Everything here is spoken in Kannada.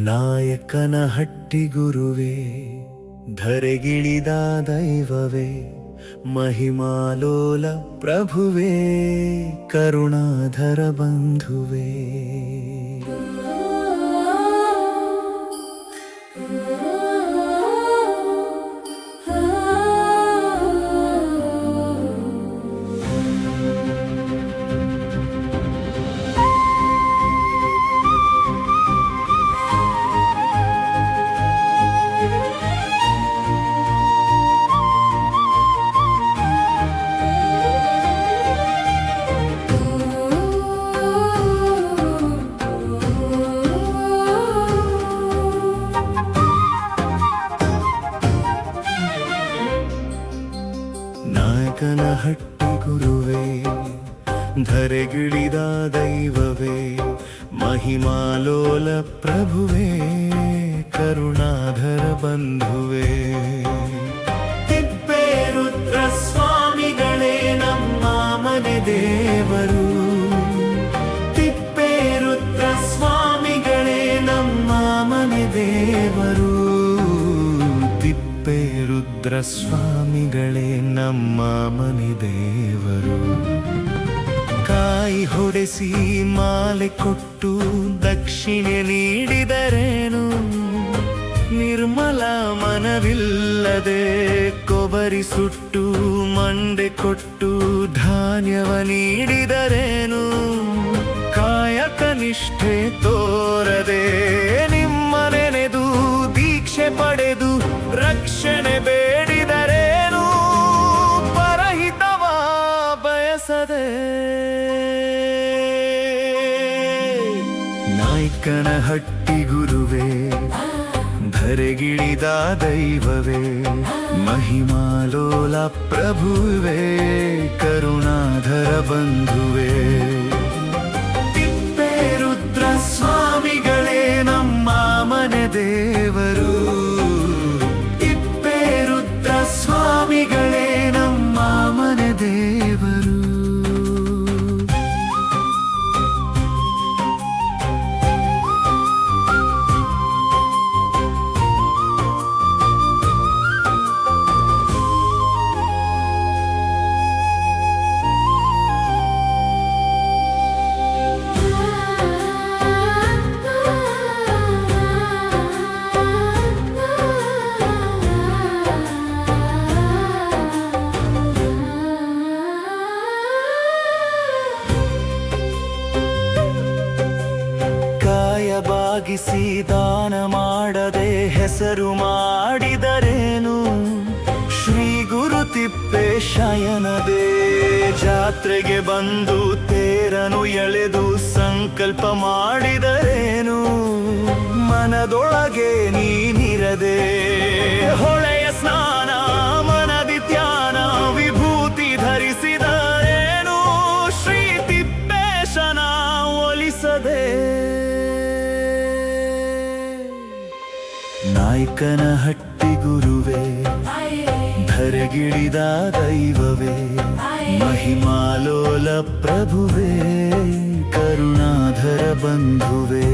ನಾಯಕನಹಟ್ಟಿ ಗುರುವೇ, ಧರೆಗಿಳಿದ ದೈವವೇ, ಮಹಿಮಾಲೋಲ ಪ್ರಭುವೇ, ಕರುಣಾಧರ ಬಂಧುವೇ. ನಾಯಕನಹಟ್ಟಿ ಗುರುವೇ, ಧರೆಗಿಳಿದ ದೈವವೇ, ಮಹಿಮಾಲೋಲ ಪ್ರಭುವೇ, ಕರುಣಾಧರ ಬಂಧುವೇ. ತಿಪ್ಪೇರುದ್ರ ಸ್ವಾಮಿಗಳೇ ನಮ್ಮ ಮನೆ ದೇವರು, ತಿಪ್ಪೇರುದ್ರ ಸ್ವಾಮಿಗಳೇ ನಮ್ಮ ಮನೆ ದೇವರು, ತಿಪ್ಪೇರುದ್ರ ಸ್ವಾಮಿಗಳೇ ನಮ್ಮ ಮನೆ ದೇವರು. ಕಾಯಿ ಹೊಡೆಸಿ ಮಾಲೆ ಕೊಟ್ಟು ದಕ್ಷಿಣೆ ನೀಡಿದರೇನು, ನಿರ್ಮಲ ಮನವಿಲ್ಲದೆ ಕೊಬರಿ ಸುಟ್ಟು ಮಂಡೆ ಕೊಟ್ಟು ಧಾನ್ಯವ ನೀಡಿದರೇನು, ಕಾಯಕ ನಿಷ್ಠೆ ತೋರದೆ ನಿಮ್ಮ ನೆನೆದು ದೀಕ್ಷೆ ಪಡೆದು ರಕ್ಷಣೆ ಬೇಡಿದರೇನು, ಪರಹಿತವ ಬಯಸದೆ. ನಾಯಕನಹಟ್ಟಿ ಗುರುವೇ, ಧರೆಗಿಳಿದ ದೈವವೇ, ಮಹಿಮಾಲೋಲ ಪ್ರಭುವೇ, ಕರುಣಾಧರ ಬಂಧುವೇ. ತಿಪ್ಪೇರುದ್ರ ಸ್ವಾಮಿಗಳೇ ನಮ್ಮ ಮನೆ ದೇವರು, ತಿಪ್ಪೇರುದ್ರ ಸ್ವಾಮಿಗಳೇ ನಮ್ಮ ಮನೆ ದೇವರು. ಬಾಗಿಸಿ ದಾನ ಮಾಡದೆ ಹೆಸರು ಮಾಡಿದರೇನು, ಶ್ರೀ ಗುರು ತಿಪ್ಪೇಶಯನದೇ ಜಾತ್ರೆಗೆ ಬಂದು ತೇರನು ಎಳೆದು ಸಂಕಲ್ಪ ಮಾಡಿದರೇನು, ಮನದೊಳಗೆ ನೀನಿರದೆ ಹೊಳೆಯ ಸ್ನಾನ ಮನದಿ ಧ್ಯಾನ ವಿಭೂತಿ ಧರಿಸಿದರೇನು, ಶ್ರೀ ತಿಪ್ಪೇಶನ ಒಲಿಸದೆ. ನಾಯಕನಹಟ್ಟಿ ಗುರುವೇ, ಧರೆಗಿಳಿದ ದೈವವೇ, ಮಹಿಮಾಲೋಲ ಪ್ರಭುವೇ, ಕರುಣಾಧರ ಬಂಧುವೇ.